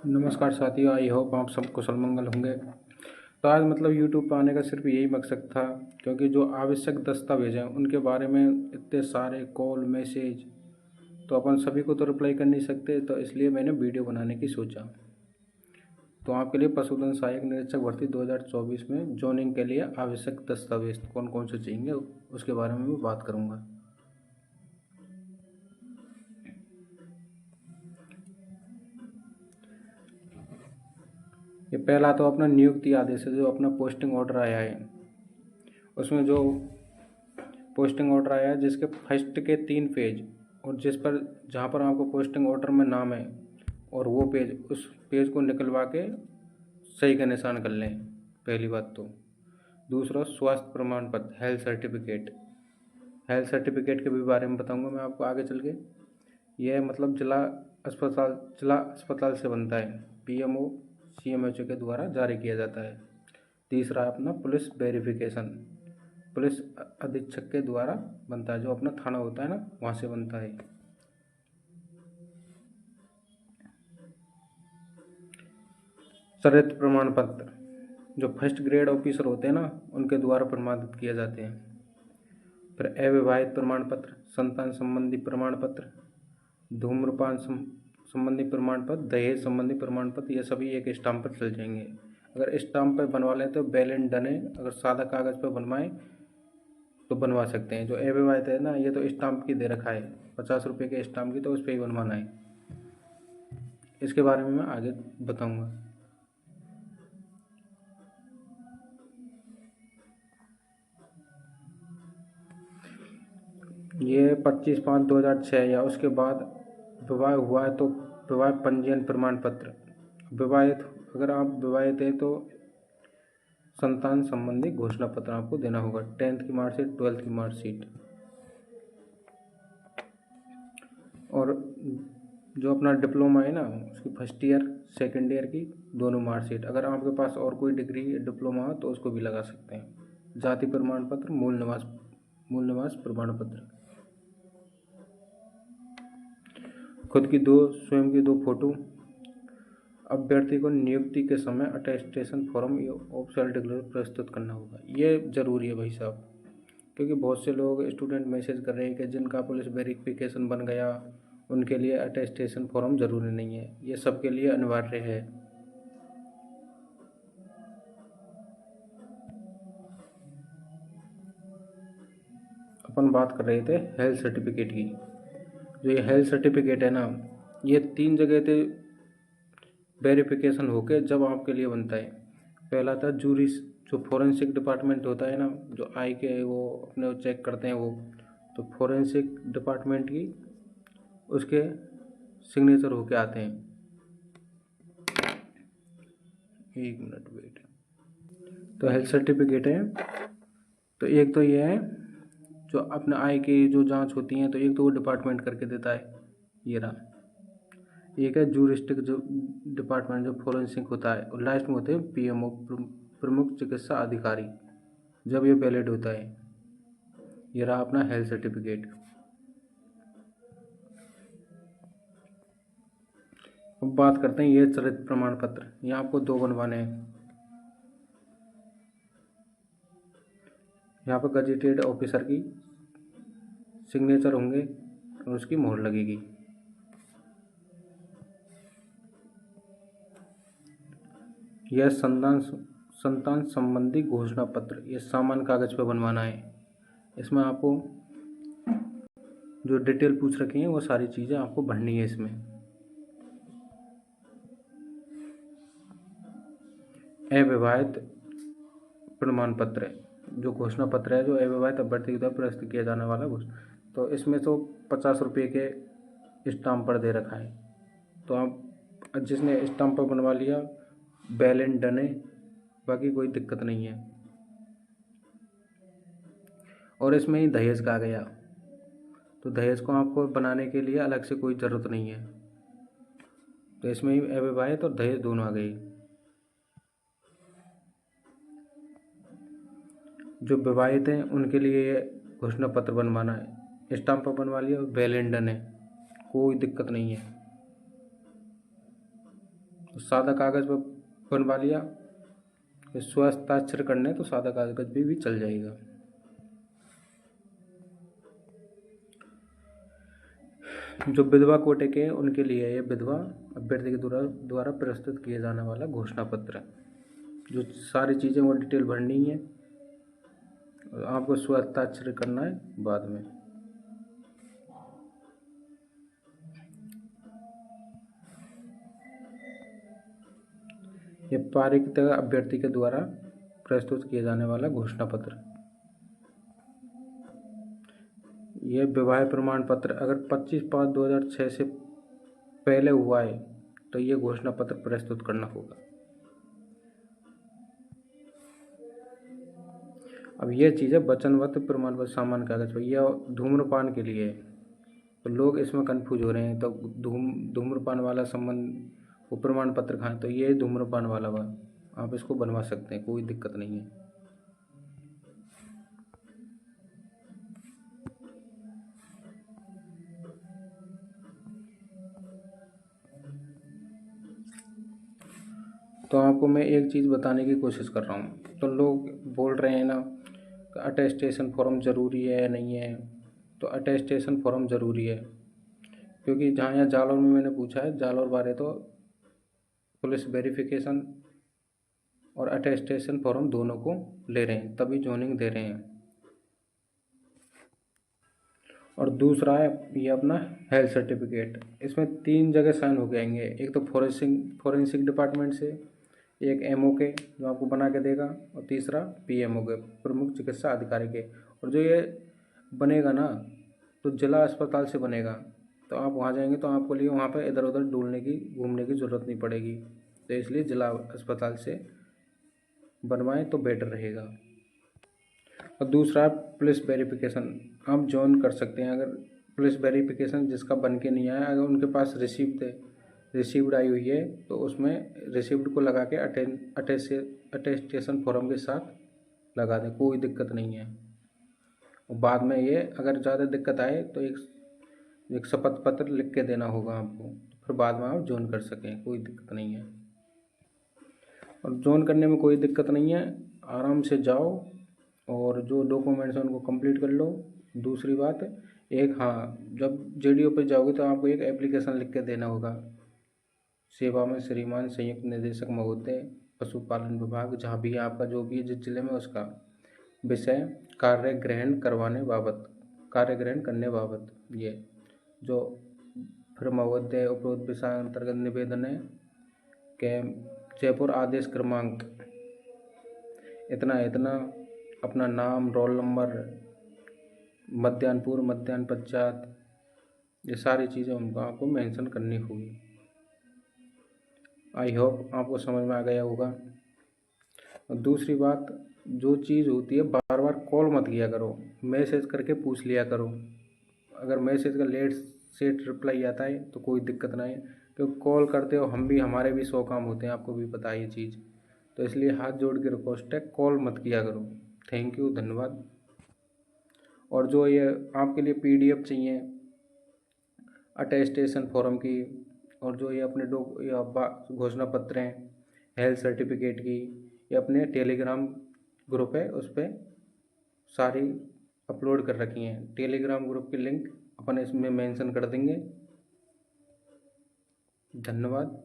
नमस्कार साथियों, I hope आप सब कुशल मंगल होंगे। तो आज यूट्यूब पर आने का सिर्फ यही मकसद था, क्योंकि जो आवश्यक दस्तावेज हैं उनके बारे में इतने सारे कॉल मैसेज तो अपन सभी को तो रिप्लाई कर नहीं सकते, तो इसलिए मैंने वीडियो बनाने की सोचा। तो आपके लिए पशुधन सहायक निरीक्षक भर्ती 2024 में जॉइनिंग के लिए आवश्यक दस्तावेज कौन कौन से चाहिए उसके बारे में मैं बात करूँगा। ये पहला तो अपना नियुक्ति आदेश है, जो अपना पोस्टिंग ऑर्डर आया है। उसमें जो पोस्टिंग ऑर्डर आया है जिसके फर्स्ट के 3 पेज और जहाँ पर आपको पोस्टिंग ऑर्डर में नाम है और वो पेज, उस पेज को निकलवा के सही का निशान कर लें, पहली बात। तो दूसरा, स्वास्थ्य प्रमाण पत्र, हेल्थ सर्टिफिकेट के भी बारे में बताऊंगा मैं आपको आगे चल के। यह जिला अस्पताल से बनता है, पीएमओ सीएमएचओ के द्वारा जारी किया जाता है। तीसरा अपना पुलिस वेरिफिकेशन, पुलिस अधीक्षक के द्वारा बनता है, जो अपना थाना होता है ना, वहाँ से बनता है। चरित्र प्रमाण पत्र, जो फर्स्ट ग्रेड ऑफिसर होते हैं ना, उनके द्वारा प्रमाणित किए जाते हैं। फिर अविवाहित प्रमाण पत्र, संतान संबंधी प्रमाण पत्र, धूम्रपान संबंधी प्रमाण पत्र, दहेज संबंधी प्रमाण पत्र, ये सभी एक स्टाम्प पर चल जाएंगे। अगर स्टाम्प पर बनवा लें तो वेल एंड डन है, अगर सादा कागज़ पर बनवाएं तो बनवा सकते हैं। जो अविवाहित है ना, ये तो स्टाम्प की दे रखा है, 50 रुपये के स्टाम्प की, तो उस पर ही बनवाना है। इसके बारे में मैं आगे बताऊंगा। ये 25/5/2006 या उसके बाद विवाह हुआ है तो विवाह पंजीयन प्रमाण पत्र। अगर आप विवाहित हैं तो संतान संबंधी घोषणा पत्र आपको देना होगा, 10th की मार्कशीट, 12th की मार्कशीट। और जो अपना डिप्लोमा है ना, उसकी फर्स्ट ईयर सेकेंड ईयर की दोनों मार्कशीट। अगर आपके पास और कोई डिग्री डिप्लोमा हो तो उसको भी लगा सकते हैं। जाति प्रमाण पत्र, मूल निवास प्रमाण पत्र, स्वयं की 2 फोटो। अभ्यर्थी को नियुक्ति के समय अटेस्टेशन फॉर्म या ऑफिशियल डिक्लेयर प्रस्तुत करना होगा। ये ज़रूरी है भाई साहब, क्योंकि बहुत से लोग स्टूडेंट मैसेज कर रहे हैं कि जिनका पुलिस वेरिफिकेशन बन गया उनके लिए अटेस्टेशन फॉर्म ज़रूरी नहीं है। ये सबके लिए अनिवार्य है। अपन बात कर रहे थे हेल्थ सर्टिफिकेट की। जो ये हेल्थ सर्टिफिकेट है ना, ये 3 जगह से वेरिफिकेशन होके जब आपके लिए बनता है। पहला था जो फोरेंसिक डिपार्टमेंट होता है ना, जो आई के वो अपने चेक करते हैं वो, तो फोरेंसिक डिपार्टमेंट की उसके सिग्नेचर होके आते हैं। 1 मिनट वेट। तो हेल्थ सर्टिफिकेट है, तो एक तो ये है जो अपने आई की जो जांच होती है, तो एक तो वो डिपार्टमेंट करके देता है, ये रहा। एक है जूरिस्टिक जो डिपार्टमेंट, जो फोरेंसिक होता है, और लास्ट में होते हैं पीएमओ, प्रमुख चिकित्सा अधिकारी, जब ये वैलिड होता है। ये रहा अपना हेल्थ सर्टिफिकेट। अब बात करते हैं ये चरित्र प्रमाण पत्र। यहाँ आपको 2 बनवाने हैं। यहाँ पर गजेटेड ऑफिसर की सिग्नेचर होंगे और उसकी मोहर लगेगी। यह संतान संबंधी घोषणा पत्र, ये सामान्य कागज पर बनवाना है। इसमें आपको जो डिटेल पूछ रखी है वो सारी चीज़ें आपको भरनी है इसमें। अविवाहित प्रमाण पत्र, जो घोषणा पत्र है, जो अविवाहित अभ्यर्थी के द्वारा प्रस्तुत किया जाने वाला तो इसमें तो 50 रुपये के स्टाम्प पर दे रखा है। तो आप जिसने स्टाम्प पर बनवा लिया, वेल एंड डन है, बाकी कोई दिक्कत नहीं है। और इसमें ही दहेज का आ गया, तो दहेज को आपको बनाने के लिए अलग से कोई ज़रूरत नहीं है। तो इसमें ही अविवाहित और दहेज दोनों आ गए। जो विवाहित हैं उनके लिए ये घोषणा पत्र बनवाना है, स्टाम्प पर बनवा लिया, वेल एंड डन है, कोई दिक्कत नहीं है। तो सादा कागज़ पर बनवा लिया, स्वहस्ताक्षर करने तो सादा कागज़ भी चल जाएगा। जो विधवा कोटे के उनके लिए ये विधवा अभ्यर्थी के द्वारा प्रस्तुत किए जाने वाला घोषणा पत्र, जो सारी चीज़ें वो डिटेल भरनी है, आपको स्वहस्ताक्षर करना है बाद में। ये पारित अभ्यर्थी के द्वारा प्रस्तुत किए जाने वाला घोषणा पत्र। यह विवाह प्रमाण पत्र अगर 25/5/2006 से पहले हुआ है तो ये घोषणा पत्र प्रस्तुत करना होगा। अब ये चीज़ है वचनपत्र प्रमाण पत्र सामान्य कागज पर, यह धूम्रपान के लिए है, तो लोग इसमें कंफ्यूज हो रहे हैं। तो धूम्रपान वाला संबंध वो प्रमाण पत्र खाएं तो ये धूम्रपान वाला आप इसको बनवा सकते हैं, कोई दिक्कत नहीं है। तो आपको मैं एक चीज़ बताने की कोशिश कर रहा हूँ। तो लोग बोल रहे हैं ना अटेस्टेशन फॉर्म ज़रूरी है या नहीं है, तो अटेस्टेशन फॉर्म ज़रूरी है, क्योंकि जहाँ यहाँ जालौर में मैंने पूछा है, जालौर वाले तो पुलिस वेरिफिकेशन और अटेस्टेशन फॉर्म दोनों को ले रहे हैं, तभी जोनिंग दे रहे हैं। और दूसरा है ये अपना हेल्थ सर्टिफिकेट, इसमें 3 जगह साइन हो जाएंगे, एक तो फॉरेंसिक डिपार्टमेंट से, एक एमओ के जो आपको बना के देगा, और तीसरा पीएमओ के प्रमुख चिकित्सा अधिकारी के। और जो ये बनेगा ना तो जिला अस्पताल से बनेगा, तो आप वहाँ जाएंगे तो आपको लिए वहाँ पर इधर उधर घूमने की ज़रूरत नहीं पड़ेगी, तो इसलिए जिला अस्पताल से बनवाएं तो बेटर रहेगा। और दूसरा पुलिस वेरिफिकेशन, आप जॉइन कर सकते हैं अगर पुलिस वेरिफिकेशन जिसका बन के नहीं आया, अगर उनके पास रिसीव्ड आई हुई है तो उसमें रिसीव्ड को लगा के अटेस्टेशन फॉर्म के साथ लगा दें, कोई दिक्कत नहीं है। और बाद में ये अगर ज़्यादा दिक्कत आए तो एक शपथ पत्र लिख के देना होगा आपको, फिर बाद में आप जॉइन कर सकें, कोई दिक्कत नहीं है। और जॉइन करने में कोई दिक्कत नहीं है, आराम से जाओ और जो डॉक्यूमेंट्स हैं उनको कंप्लीट कर लो। दूसरी बात जब जेडीओ पे जाओगे तो आपको एक एप्लीकेशन लिख के देना होगा, सेवा में श्रीमान संयुक्त निदेशक महोदय पशुपालन विभाग, जहाँ भी है आपका जो भी जिस जिले में उसका विषय कार्य ग्रहण करने बाबत ये जो फिर महोदय उपरोक्त विषय अंतर्गत निवेदन है के जयपुर आदेश क्रमांक इतना अपना नाम, रोल नंबर, मध्याह्न पूर्व, मध्याह्न पश्चात, ये सारी चीज़ें उनको आपको मेंशन करनी होगी। आई होप आपको समझ में आ गया होगा। और दूसरी बात, जो चीज़ होती है बार बार कॉल मत किया करो, मैसेज करके पूछ लिया करो। अगर मैसेज का लेट सेट रिप्लाई आता है तो कोई दिक्कत नहीं है, क्योंकि कॉल करते हो हमारे भी 100 काम होते हैं, आपको भी पता है ये चीज़, तो इसलिए हाथ जोड़ के रिक्वेस्ट है, कॉल मत किया करो। थैंक यू, धन्यवाद। और जो ये आपके लिए PDF चाहिए अटेस्टेशन फॉर्म की, और जो ये अपने घोषणा पत्र हैं, हेल्थ सर्टिफिकेट की, ये अपने टेलीग्राम ग्रुप है उस पर सारी अपलोड कर रखी हैं। टेलीग्राम ग्रुप की लिंक अपन इसमें मेंशन कर देंगे। धन्यवाद।